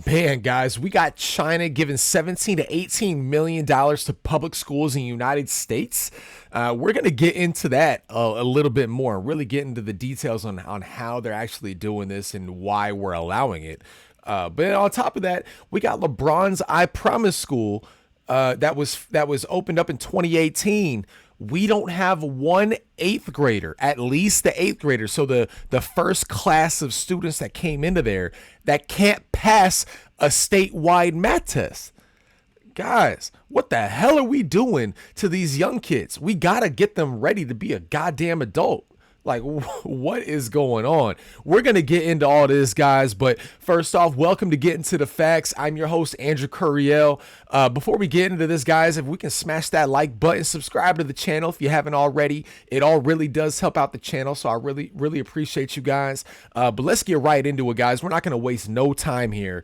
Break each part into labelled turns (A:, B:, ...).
A: Man, guys, we got China giving 17 to 18 million dollars to public schools in the United States. We're going to get into that a little bit more, really get into the details on how they're actually doing this and why we're allowing it. But on top of that, we got LeBron's I Promise School that was opened up in 2018. We don't have one eighth grader, at least the eighth grader. So the first class of students that came into there that can't pass a statewide math test. Guys, what the hell are we doing to these young kids? We gotta get them ready to be a goddamn adult. Like, what is going on? We're going to get into all this, guys. But first off, welcome to Get Into the Facts. I'm your host, Andrew Curiel. Before we get into this, guys, if we can smash that like button, subscribe to the channel if you haven't already. It all really does help out the channel. So I really, really appreciate you guys. But let's get right into it, guys. We're not going to waste no time here.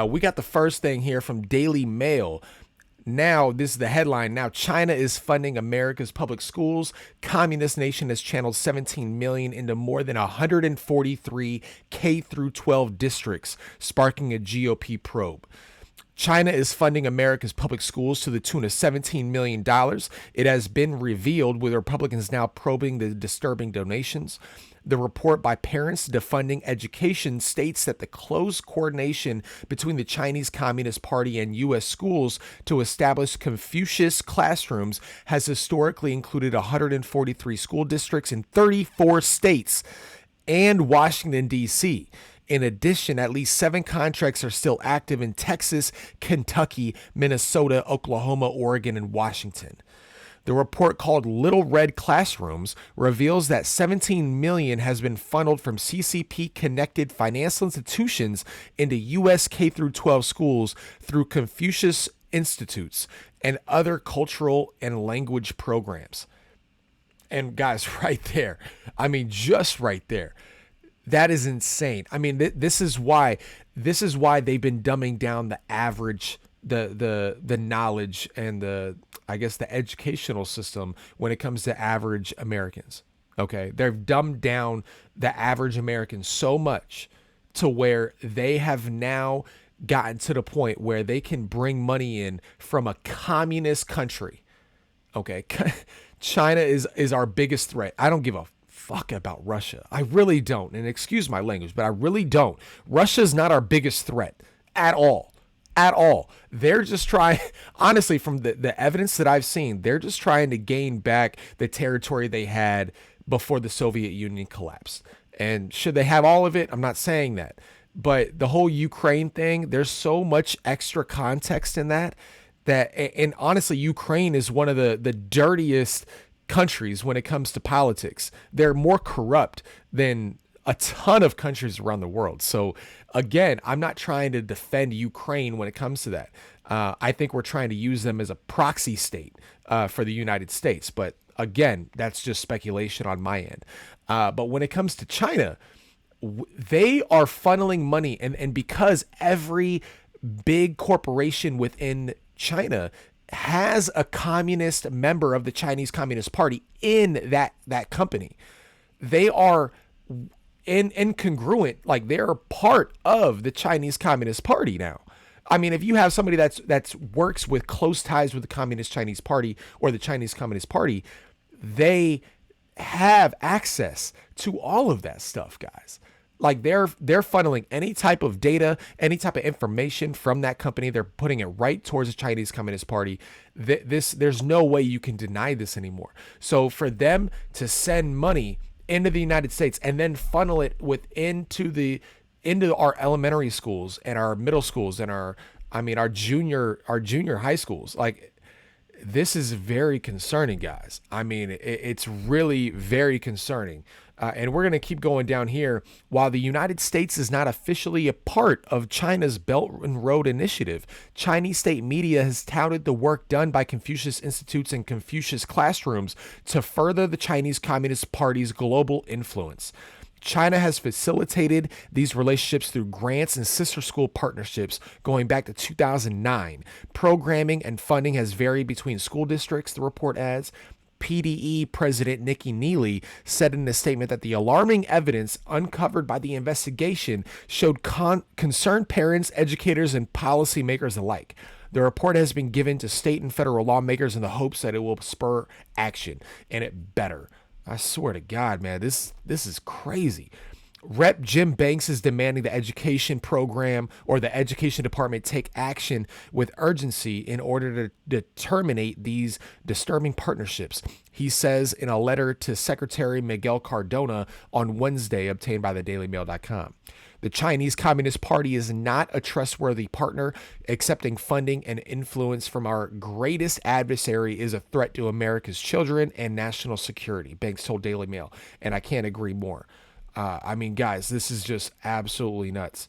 A: We got the first thing here from Daily Mail. Now, this is the headline. Now, China is funding America's public schools. Communist nation has channeled 17 million into more than 143 K through 12 districts, sparking a GOP probe. China is funding America's public schools to the tune of $17 million. It has been revealed, with Republicans now probing the disturbing donations. The report by Parents Defunding Education states that the close coordination between the Chinese Communist Party and U.S. schools to establish Confucius classrooms has historically included 143 school districts in 34 states and Washington, D.C. In addition, at least 7 contracts are still active in Texas, Kentucky, Minnesota, Oklahoma, Oregon, and Washington. The report, called Little Red Classrooms, reveals that 17 million has been funneled from CCP connected financial institutions into US K through 12 schools through Confucius Institutes and other cultural and language programs. And guys, right there, I mean, just right there, that is insane. I mean, this is why they've been dumbing down the average, the knowledge and the, I guess, the educational system when it comes to average Americans. Okay, they've dumbed down the average American so much to where they have now gotten to the point where they can bring money in from a communist country. Okay, China is our biggest threat. I don't give a fuck about Russia. I really don't. And excuse my language, but I really don't. Russia's not our biggest threat at all. At all. They're just trying, honestly, from the evidence that I've seen, they're just trying to gain back the territory they had before the Soviet Union collapsed. And should they have all of it? I'm not saying that. But the whole Ukraine thing, there's so much extra context in that, and honestly, Ukraine is one of the dirtiest countries when it comes to politics. They're more corrupt than a ton of countries around the world. So again, I'm not trying to defend Ukraine when it comes to that. I think we're trying to use them as a proxy state for the United States. But again, that's just speculation on my end. But when it comes to China, they are funneling money. And because every big corporation within China has a communist member of the Chinese Communist Party in that company, they are incongruent, like they're part of the Chinese Communist Party now. I mean, if you have somebody that's works with close ties with the Communist Chinese Party or the Chinese Communist Party, they have access to all of that stuff, guys. Like they're funneling any type of data, any type of information from that company. They're putting it right towards the Chinese Communist Party. There's no way you can deny this anymore. So for them to send money into the United States and then funnel it into our elementary schools and our middle schools and our junior high schools, like, this is very concerning, guys. I mean, it's really very concerning. And we're going to keep going down here. While the United States is not officially a part of China's Belt and Road Initiative, Chinese state media has touted the work done by Confucius Institutes and Confucius classrooms to further the Chinese Communist Party's global influence. China has facilitated these relationships through grants and sister school partnerships going back to 2009. Programming and funding has varied between school districts, the report adds. PDE President Nikki Neely said in a statement that the alarming evidence uncovered by the investigation showed concerned parents, educators, and policymakers alike. The report has been given to state and federal lawmakers in the hopes that it will spur action, and it better. I swear to God, man, this is crazy. Rep Jim Banks is demanding the education program or the education department take action with urgency in order to terminate these disturbing partnerships. He says in a letter to Secretary Miguel Cardona on Wednesday, obtained by thedailymail.com. The Chinese Communist Party is not a trustworthy partner. Accepting funding and influence from our greatest adversary is a threat to America's children and national security, Banks told Daily Mail. And I can't agree more. I mean, guys, this is just absolutely nuts.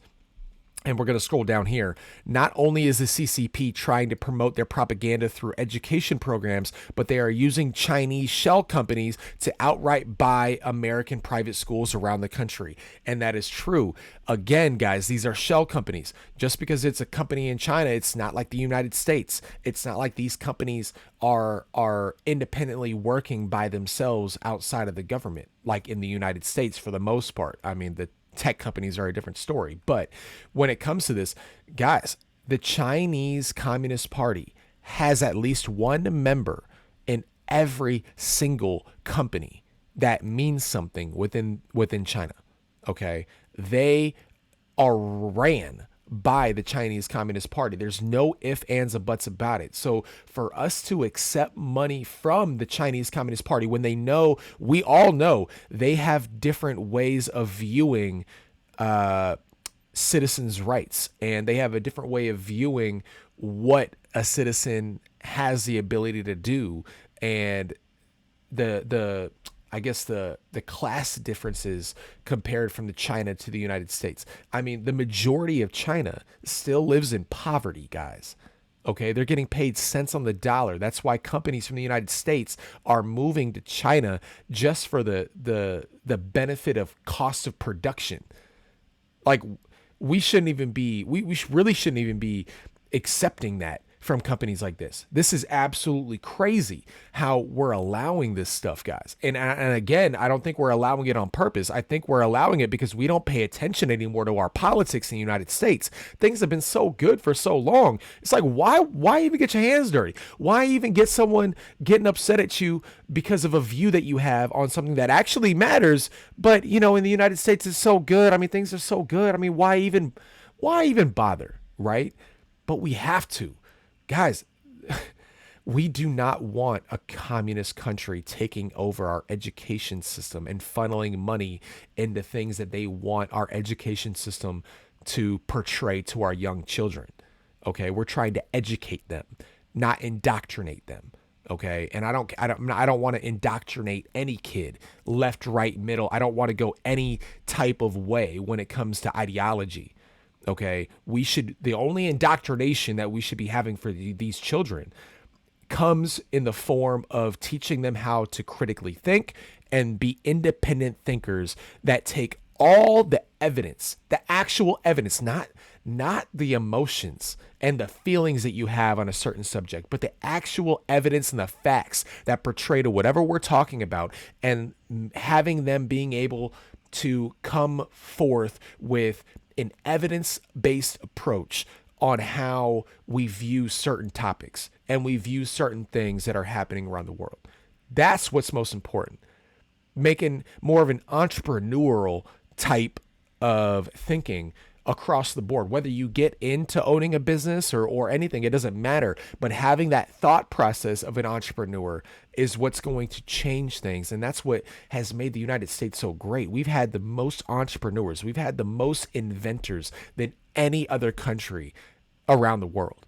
A: And we're going to scroll down here. Not only is the CCP trying to promote their propaganda through education programs, but they are using Chinese shell companies to outright buy American private schools around the country. And that is true. Again, guys, these are shell companies. Just because it's a company in China, it's not like the United States. It's not like these companies are independently working by themselves outside of the government, like in the United States for the most part. I mean, the tech companies are a different story. But when it comes to this, guys, the Chinese Communist Party has at least one member in every single company that means something within China. Okay. They are ran by the Chinese Communist Party. There's no ifs, ands, or buts about it. So for us to accept money from the Chinese Communist Party when they know, we all know, they have different ways of viewing citizens' rights, and they have a different way of viewing what a citizen has the ability to do, and the I guess the class differences compared from the China to the United States. I mean, the majority of China still lives in poverty, guys. Okay, they're getting paid cents on the dollar. That's why companies from the United States are moving to China just for the benefit of cost of production. Like, we shouldn't even be, we really shouldn't even be accepting that from companies like this. This is absolutely crazy how we're allowing this stuff, guys. And again, I don't think we're allowing it on purpose. I think we're allowing it because we don't pay attention anymore to our politics in the United States. Things have been so good for so long. It's like, why even get your hands dirty? Why even get someone getting upset at you because of a view that you have on something that actually matters? But, you know, in the United States, it's so good. I mean, things are so good. I mean, why even bother, right? But we have to. Guys, we do not want a communist country taking over our education system and funneling money into things that they want our education system to portray to our young children. Okay, we're trying to educate them, not indoctrinate them. Okay, and I don't want to indoctrinate any kid, left, right, middle. I don't want to go any type of way when it comes to ideology. Okay, the only indoctrination that we should be having for these children comes in the form of teaching them how to critically think and be independent thinkers that take all the evidence, the actual evidence, not the emotions and the feelings that you have on a certain subject, but the actual evidence and the facts that portray to whatever we're talking about, and having them being able to come forth with an evidence-based approach on how we view certain topics and we view certain things that are happening around the world. That's what's most important. Making more of an entrepreneurial type of thinking across the board, whether you get into owning a business or anything, it doesn't matter. But having that thought process of an entrepreneur is what's going to change things. And that's what has made the United States so great. We've had the most entrepreneurs, we've had the most inventors than any other country around the world.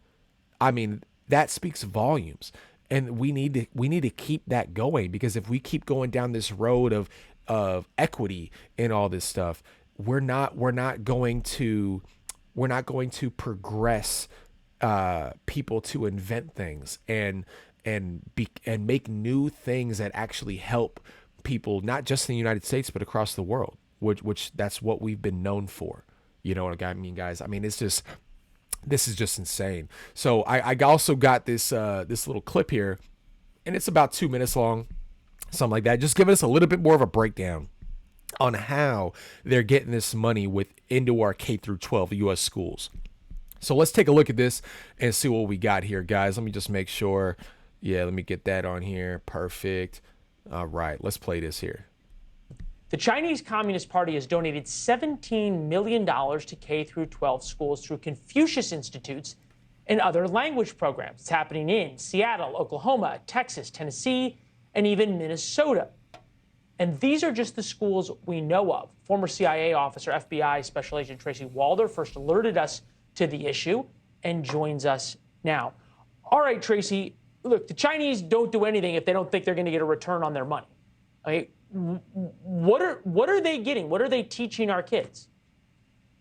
A: I mean, that speaks volumes. And we need to keep that going, because if we keep going down this road of equity and all this stuff, we're not going to progress people to invent things and make new things that actually help people, not just in the United States but across the world, which that's what we've been known for. You know what I mean, guys? I mean, this is just insane. So I also got this little clip here, and it's about 2 minutes long. something like that. Just give us a little bit more of a breakdown on how they're getting this money with into our K through 12 U.S. schools. So let's take a look at this and see what we got here, guys. Let me just make sure. Yeah, let me get that on here. Perfect. All right, let's play this here.
B: The Chinese Communist Party has donated $17 million to K through 12 schools through Confucius Institutes and other language programs. It's happening in Seattle, Oklahoma, Texas, Tennessee, and even Minnesota. And these are just the schools we know of. Former CIA officer, FBI Special Agent Tracy Walder first alerted us to the issue and joins us now. All right, Tracy, look, the Chinese don't do anything if they don't think they're going to get a return on their money. Okay? What are they getting? What are they teaching our kids?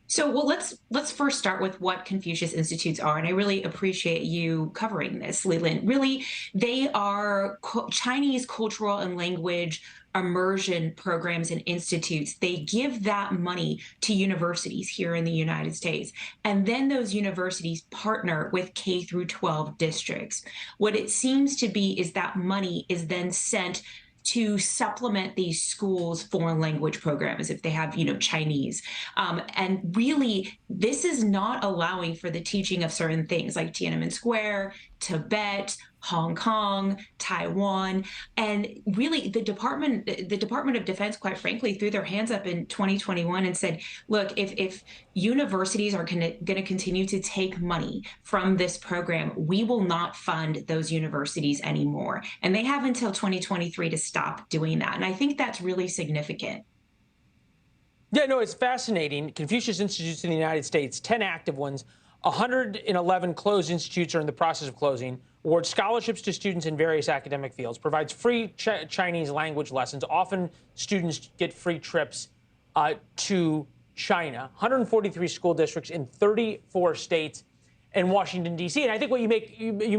C: So, well, let's first start with what Confucius Institutes are, and I really appreciate you covering this, Leland. Really, they are Chinese cultural and language immersion programs and institutes. They give that money to universities here in the United States, and then those universities partner with K through 12 districts. What it seems to be is that money is then sent to supplement these schools' foreign language programs if they have, Chinese. And really, this is not allowing for the teaching of certain things like Tiananmen Square, Tibet, Hong Kong, Taiwan, and really the Department of Defense, quite frankly, threw their hands up in 2021 and said, look, if universities are going to continue to take money from this program, we will not fund those universities anymore. And they have until 2023 to stop doing that. And I think that's really significant.
B: Yeah, no, it's fascinating. Confucius Institutes in the United States, 10 active ones, 111 closed institutes are in the process of closing, awards scholarships to students in various academic fields, provides free Chinese language lessons. Often students get free trips to China. 143 school districts in 34 states and Washington, D.C. And I think what you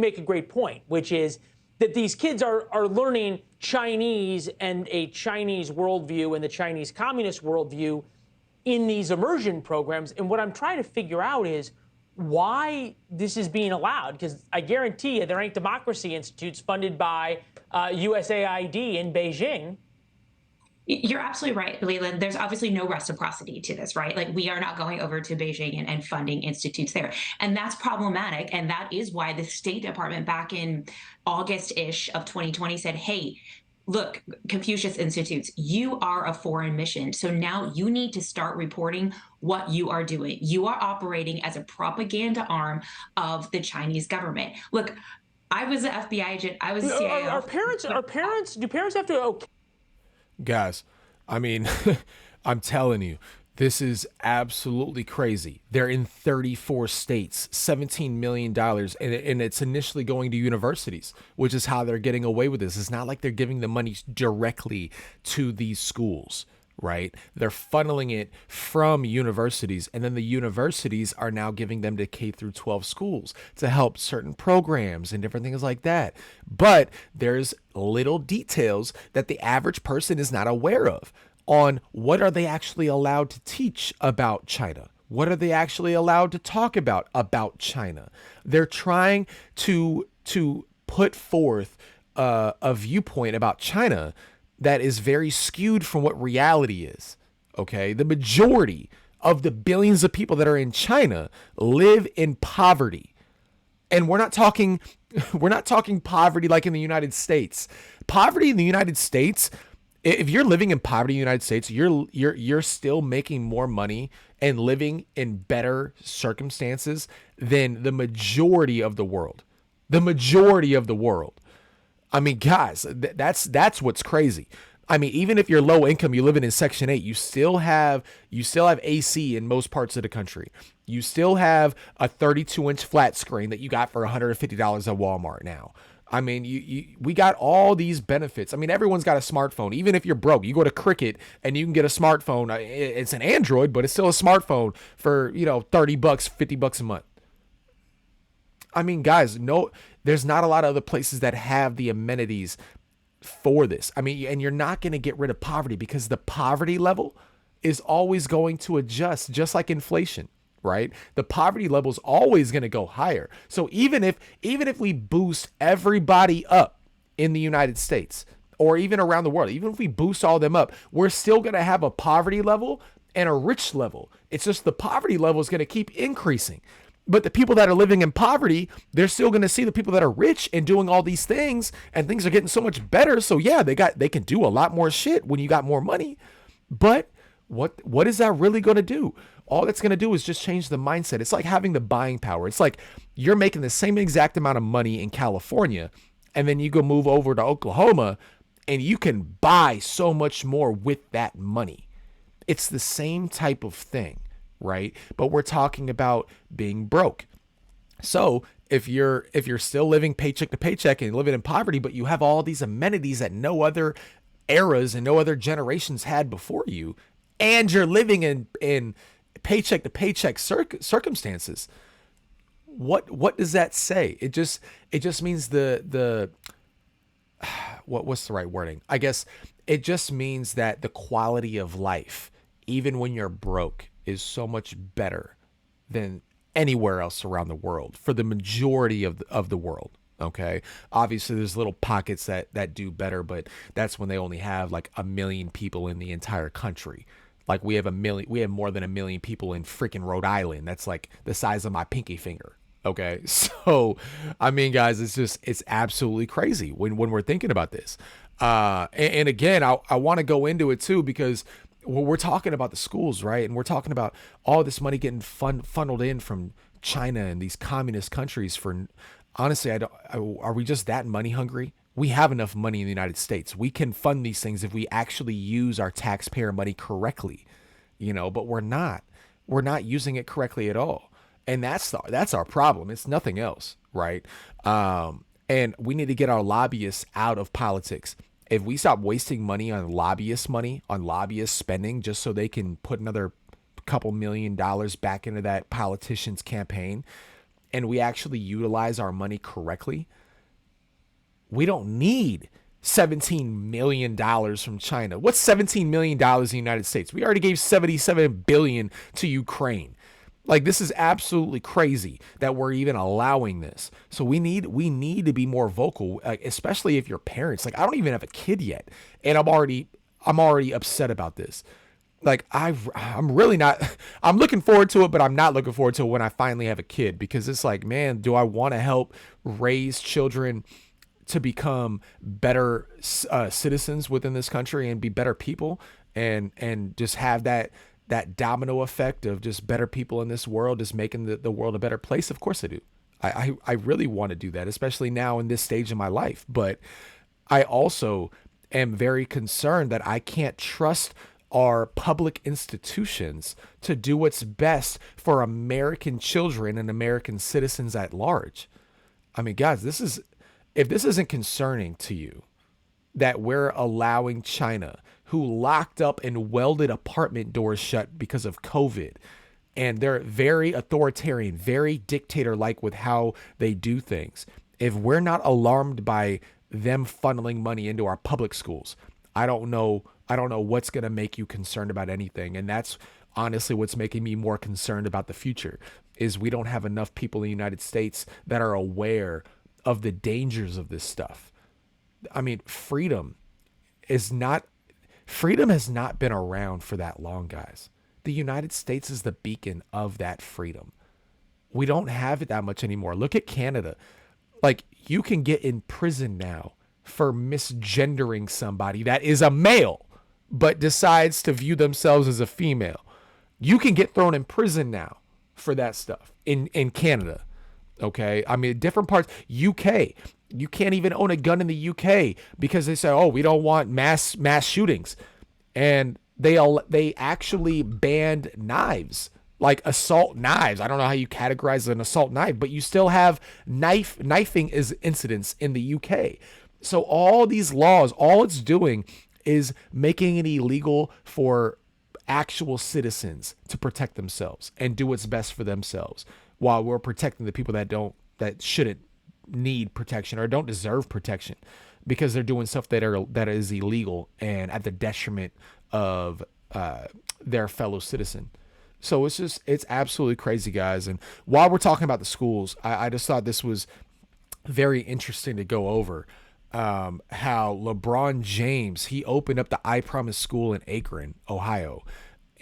B: make a great point, which is that these kids are learning Chinese and a Chinese worldview and the Chinese communist worldview in these immersion programs. And what I'm trying to figure out is why this is being allowed, because I guarantee you there ain't democracy institutes funded by USAID in Beijing.
C: You're absolutely right, Leland. There's obviously no reciprocity to this, right? Like, we are not going over to Beijing and funding institutes there. And that's problematic. And that is why the State Department back in August-ish of 2020 said, hey, look, Confucius Institutes, you are a foreign mission. So now you need to start reporting what you are doing. You are operating as a propaganda arm of the Chinese government. Look, I was an FBI agent. I was a CIA.
B: Do parents have to? Okay.
A: Guys, I mean, I'm telling you, this is absolutely crazy. They're in 34 states, $17 million, and it's initially going to universities, which is how they're getting away with this. It's not like they're giving the money directly to these schools, right? They're funneling it from universities, and then the universities are now giving them to K through 12 schools to help certain programs and different things like that. But there's little details that the average person is not aware of on what are they actually allowed to teach about China? What are they actually allowed to talk about China? They're trying to put forth a viewpoint about China that is very skewed from what reality is. Okay, the majority of the billions of people that are in China live in poverty, and we're not talking poverty like in the United States. Poverty in the United States, if you're living in poverty in the United States, you're still making more money and living in better circumstances than the majority of the world. The majority of the world. I mean, guys, that's what's crazy. I mean, even if you're low income, you live in Section 8, you still have AC in most parts of the country. You still have a 32-inch flat screen that you got for $150 at Walmart now. I mean, we got all these benefits. I mean, everyone's got a smartphone. Even if you're broke, you go to Cricket and you can get a smartphone. It's an Android, but it's still a smartphone for, $30, $50 a month. I mean, guys, no, there's not a lot of other places that have the amenities for this. I mean, and you're not going to get rid of poverty because the poverty level is always going to adjust, just like inflation, right? The poverty level is always going to go higher. So even if we boost everybody up in the United States, or even around the world, even if we boost all of them up, we're still going to have a poverty level and a rich level. It's just the poverty level is going to keep increasing. But the people that are living in poverty, they're still going to see the people that are rich and doing all these things, and things are getting so much better. So yeah, they can do a lot more shit when you got more money. But what is that really going to do? All that's going to do is just change the mindset. It's like having the buying power. It's like you're making the same exact amount of money in California, and then you go move over to Oklahoma and you can buy so much more with that money. It's the same type of thing, right? But we're talking about being broke. So if you're still living paycheck to paycheck and living in poverty, but you have all these amenities that no other eras and no other generations had before you, and you're living in paycheck to paycheck circumstances, what does that say? It just means what's the right wording? I guess it just means that the quality of life, even when you're broke, is so much better than anywhere else around the world for the majority of the world. Okay. Obviously there's little pockets that do better, but that's when they only have like 1 million people in the entire country. Like we have more than 1 million people in freaking Rhode Island. That's like the size of my pinky finger. Okay. So, I mean, guys, it's absolutely crazy when we're thinking about this. And again, I want to go into it too, because we're talking about the schools, right? And we're talking about all this money getting funneled in from China and these communist countries for, honestly, are we just that money hungry? We have enough money in the United States. We can fund these things if we actually use our taxpayer money correctly, but we're not using it correctly at all. And that's our problem. It's nothing else, right? And we need to get our lobbyists out of politics. If we stop wasting money on lobbyist spending just so they can put another couple $1 million back into that politician's campaign, and we actually utilize our money correctly, we don't need $17 million from China. What's $17 million in the United States? We already gave $77 billion to Ukraine. Like, this is absolutely crazy that we're even allowing this. So we need to be more vocal, especially if you're parents. Like, I don't even have a kid yet, and I'm already upset about this. Like, I'm really not. I'm looking forward to it, but I'm not looking forward to it when I finally have a kid, because it's like, man, do I want to help raise children to become better citizens within this country and be better people, and just have that domino effect of just better people in this world, just making the world a better place? Of course I do. I really want to do that, especially now in this stage of my life. But I also am very concerned that I can't trust our public institutions to do what's best for American children and American citizens at large. I mean, guys, if this isn't concerning to you, that we're allowing China, who locked up and welded apartment doors shut because of COVID, and they're very authoritarian, very dictator-like with how they do things. If we're not alarmed by them funneling money into our public schools, I don't know what's going to make you concerned about anything. And that's honestly what's making me more concerned about the future, is we don't have enough people in the United States that are aware of the dangers of this stuff. I mean, freedom has not been around for that long, guys. The United States is the beacon of that freedom. We don't have it that much anymore. Look at Canada. Like, you can get in prison now for misgendering somebody that is a male but decides to view themselves as a female. You can get thrown in prison now for that stuff in Canada. Okay. I mean, different parts. UK, you can't even own a gun in the UK because they say, oh, we don't want mass shootings. And they actually banned knives, like assault knives. I don't know how you categorize an assault knife, but you still have knifing is incidents in the UK. So all these laws, all it's doing is making it illegal for actual citizens to protect themselves and do what's best for themselves, while we're protecting the people that shouldn't need protection or don't deserve protection because they're doing stuff that is illegal and at the detriment of their fellow citizen. So it's absolutely crazy, guys. And while we're talking about the schools, I just thought this was very interesting to go over. how LeBron James, he opened up the I Promise School in Akron, Ohio.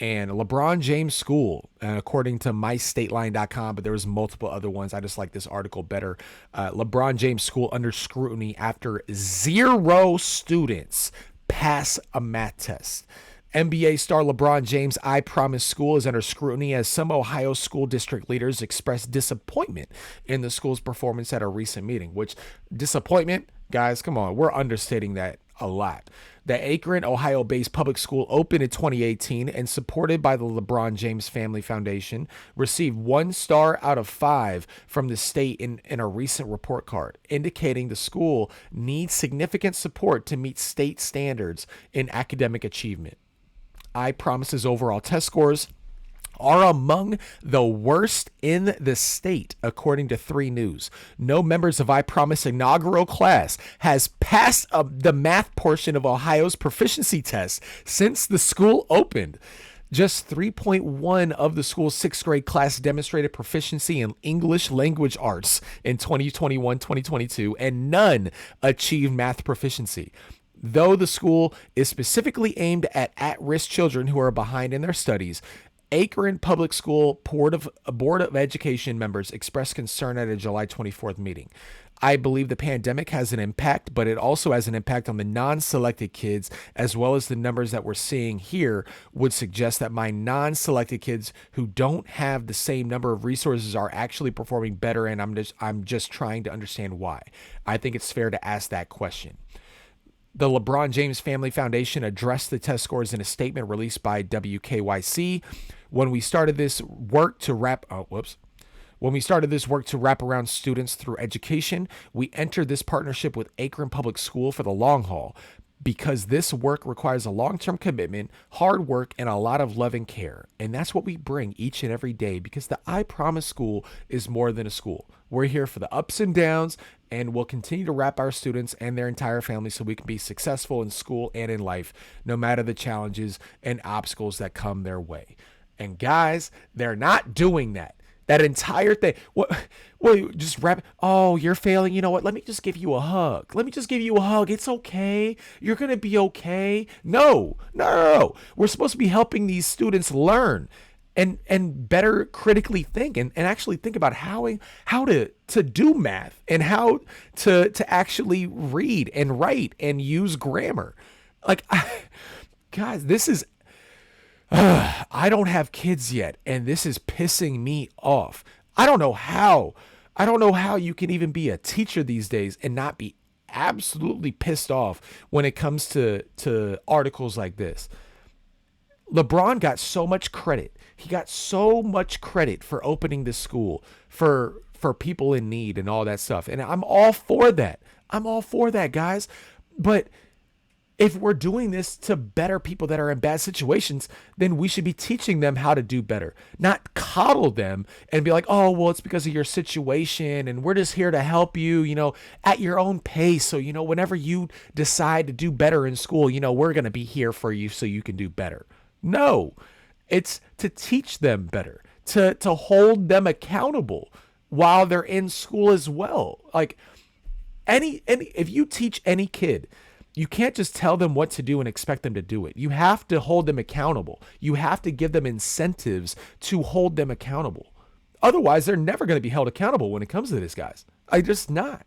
A: And LeBron James School, according to mystateline.com, but there was multiple other ones. I just like this article better. LeBron James School under scrutiny after 0 students pass a math test. NBA star LeBron James' I Promise School is under scrutiny as some Ohio school district leaders expressed disappointment in the school's performance at a recent meeting, which disappointment, guys, come on, we're understating that a lot. The Akron, Ohio-based public school opened in 2018 and supported by the LeBron James Family Foundation, received 1 star out of 5 from the state in a recent report card, indicating the school needs significant support to meet state standards in academic achievement. I Promise's overall test scores are among the worst in the state, according to 3 News. No members of I Promise inaugural class has passed the math portion of Ohio's proficiency test since the school opened. Just 3.1 of the school's 6th grade class demonstrated proficiency in English language arts in 2021-2022, and none achieved math proficiency. Though the school is specifically aimed at at-risk children who are behind in their studies, Akron Public School Board of Education members expressed concern at a July 24th meeting. I believe the pandemic has an impact, but it also has an impact on the non-selected kids, as well as the numbers that we're seeing here would suggest that my non-selected kids who don't have the same number of resources are actually performing better, and I'm just trying to understand why. I think it's fair to ask that question. The LeBron James Family Foundation addressed the test scores in a statement released by WKYC. When we started this work to wrap around students through education, we entered this partnership with Akron Public School for the long haul, because this work requires a long-term commitment, hard work, and a lot of love and care. And that's what we bring each and every day, because the I Promise School is more than a school. We're here for the ups and downs, and we'll continue to wrap our students and their entire family so we can be successful in school and in life, no matter the challenges and obstacles that come their way. And guys, they're not doing that. That entire thing. What just wrap. Oh, you're failing. You know what? Let me just give you a hug. It's okay. You're going to be okay. No. We're supposed to be helping these students learn and better critically think and actually think about how to do math and how to actually read and write and use grammar. Guys, this is I don't have kids yet, and this is pissing me off. I don't know how you can even be a teacher these days and not be absolutely pissed off when it comes to articles like this. LeBron got so much credit. He got so much credit for opening this school for people in need and all that stuff. And I'm all for that. Guys. But if we're doing this to better people that are in bad situations, then we should be teaching them how to do better, not coddle them and be like, oh, well, it's because of your situation and we're just here to help you, at your own pace. So, whenever you decide to do better in school, we're going to be here for you so you can do better. No, it's to teach them better, to hold them accountable while they're in school as well. Like if you teach any kid, you can't just tell them what to do and expect them to do it. You have to hold them accountable. You have to give them incentives to hold them accountable. Otherwise, they're never going to be held accountable when it comes to this, guys. Just not.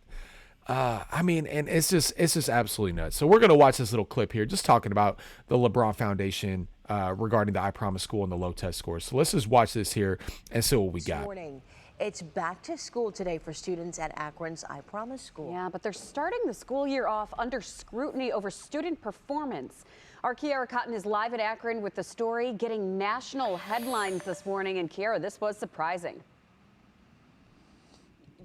A: And it's just absolutely nuts. So we're going to watch this little clip here, just talking about the LeBron Foundation regarding the I Promise School and the low test scores. So let's just watch this here and see what we got.
D: Morning. It's back to school today for students at Akron's I Promise School.
E: Yeah, but they're starting the school year off under scrutiny over student performance. Our Kiara Cotton is live at Akron with the story getting national headlines this morning. And Kiara, this was surprising.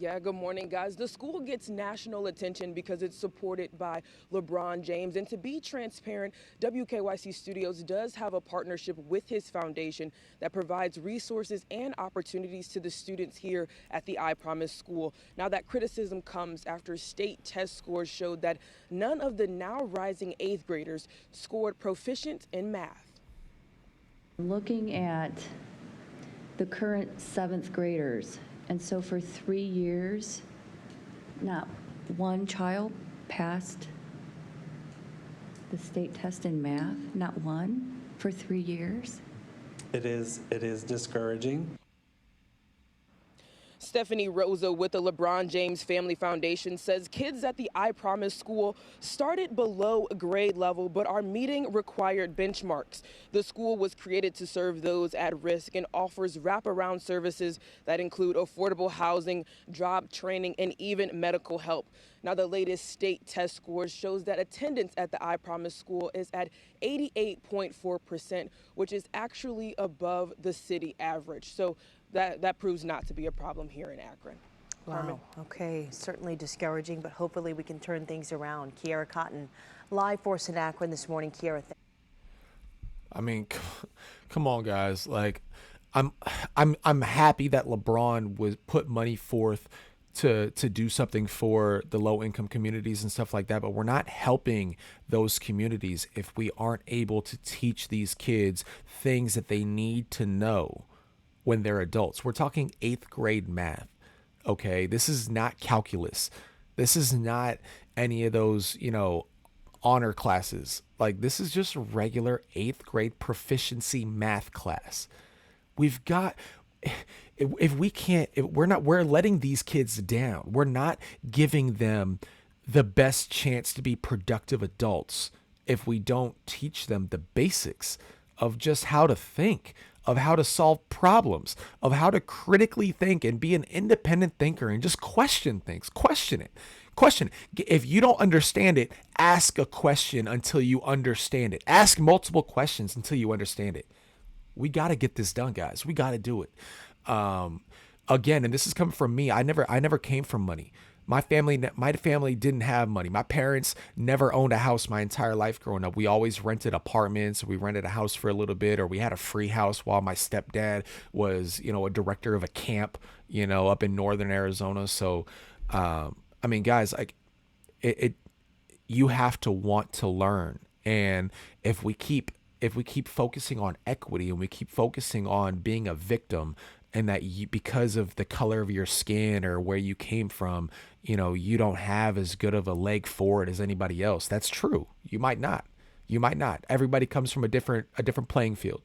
F: Yeah, good morning, guys. The school gets national attention because it's supported by LeBron James. And to be transparent, WKYC Studios does have a partnership with his foundation that provides resources and opportunities to the students here at the I Promise School. Now, that criticism comes after state test scores showed that none of the now rising 8th graders scored proficient in math.
G: Looking at the current 7th graders, and so for 3 years, not one child passed the state test in math, not one, for 3 years.
H: It is discouraging.
F: Stephanie Rosa with the LeBron James Family Foundation says kids at the I Promise school started below grade level but are meeting required benchmarks. The school was created to serve those at risk and offers wraparound services that include affordable housing, job training, and even medical help. Now, the latest state test scores shows that attendance at the I Promise school is at 88.4%, which is actually above the city average. So that proves not to be a problem here in Akron.
D: Wow. Okay. Certainly discouraging, but hopefully we can turn things around. Kiara Cotton, live for us in Akron this morning. Kiara,
A: I mean, come on, guys. Like, I'm happy that LeBron was put money forth to do something for the low income communities and stuff like that, but we're not helping those communities if we aren't able to teach these kids things that they need to know when they're adults. We're talking 8th grade math. Okay. This is not calculus. This is not any of those, honor classes. Like, this is just regular 8th grade proficiency math class. We've got, if we can't, if we're letting these kids down. We're not giving them the best chance to be productive adults if we don't teach them the basics of just how to think, of how to solve problems, of how to critically think and be an independent thinker and just question things. Question it. If you don't understand it, ask a question until you understand it. Ask multiple questions until you understand it. We got to get this done, guys. We got to do it. Again, and this is coming from me. I never came from money. My family didn't have money. My parents never owned a house my entire life growing up. We always rented apartments. We rented a house for a little bit, or we had a free house while my stepdad was, a director of a camp, up in northern Arizona. So, I mean, guys, like you have to want to learn. And if we keep focusing on equity and we keep focusing on being a victim, and that because of the color of your skin or where you came from, you don't have as good of a leg forward as anybody else. That's true. You might not. Everybody comes from a different playing field.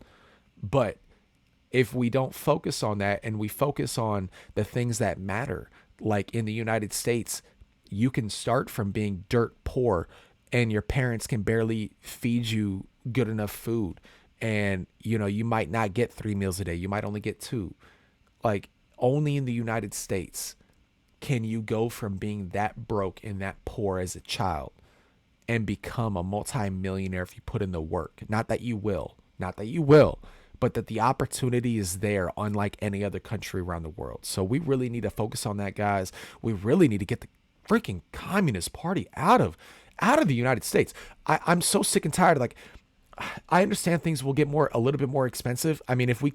A: But if we don't focus on that and we focus on the things that matter, like in the United States, you can start from being dirt poor and your parents can barely feed you good enough food. And, you might not get 3 meals a day. You might only get 2. Like, only in the United States can you go from being that broke and that poor as a child and become a multi-millionaire if you put in the work. Not that you will, but that the opportunity is there, unlike any other country around the world. So we really need to focus on that, guys. We really need to get the freaking Communist Party out of the United States. I'm so sick and tired. Like, I understand things will get a little bit more expensive. I mean, if we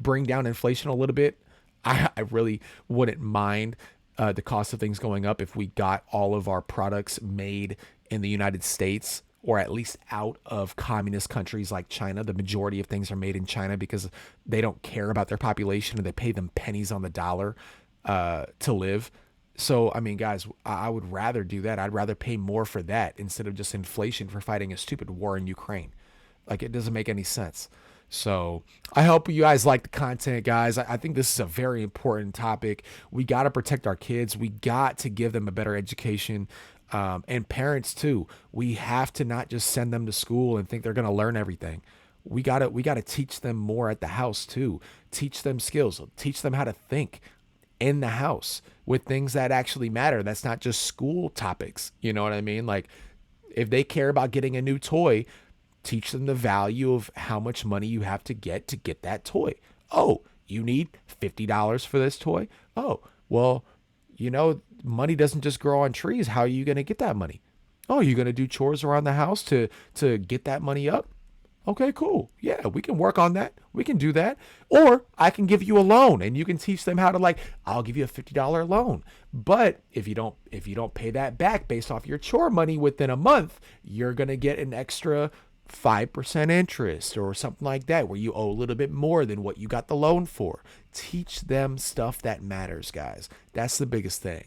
A: bring down inflation a little bit, I really wouldn't mind the cost of things going up if we got all of our products made in the United States, or at least out of communist countries like China. The majority of things are made in China because they don't care about their population and they pay them pennies on the dollar to live. So, I mean, guys, I would rather do that. I'd rather pay more for that instead of just inflation for fighting a stupid war in Ukraine. Like, it doesn't make any sense. So I hope you guys like the content, guys. I think this is a very important topic. We got to protect our kids. We got to give them a better education. And parents too. We have to not just send them to school and think they're going to learn everything. We got to teach them more at the house too. Teach them skills. Teach them how to think in the house with things that actually matter. That's not just school topics. You know what I mean? Like, if they care about getting a new toy, teach them the value of how much money you have to get that toy. Oh, you need $50 for this toy? Oh, well, money doesn't just grow on trees. How are you going to get that money? Oh, you're going to do chores around the house to get that money up? Okay, cool. Yeah, we can work on that. We can do that. Or I can give you a loan and you can teach them how to, I'll give you a $50 loan. But if you don't pay that back based off your chore money within a month, you're going to get an extra 5% interest or something like that, where you owe a little bit more than what you got the loan for. Teach them stuff that matters, guys. That's the biggest thing.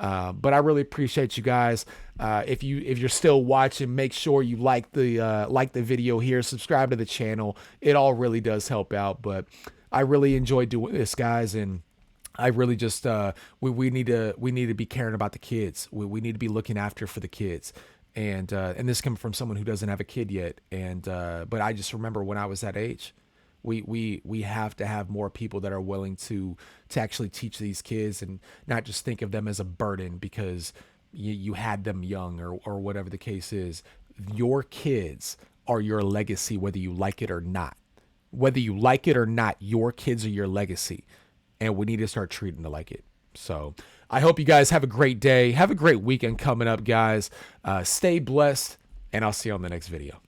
A: But I really appreciate you guys. If you're still watching, make sure you like the video here, subscribe to the channel. It all really does help out. But I really enjoy doing this, guys, and I really just we need to be caring about the kids. We need to be looking after for the kids. And this coming from someone who doesn't have a kid yet. And but I just remember when I was that age. We have to have more people that are willing to actually teach these kids and not just think of them as a burden because you had them young or whatever the case is. Your kids are your legacy, whether you like it or not. Whether you like it or not, your kids are your legacy. And we need to start treating it like it. So I hope you guys have a great day. Have a great weekend coming up, guys. Stay blessed, and I'll see you on the next video.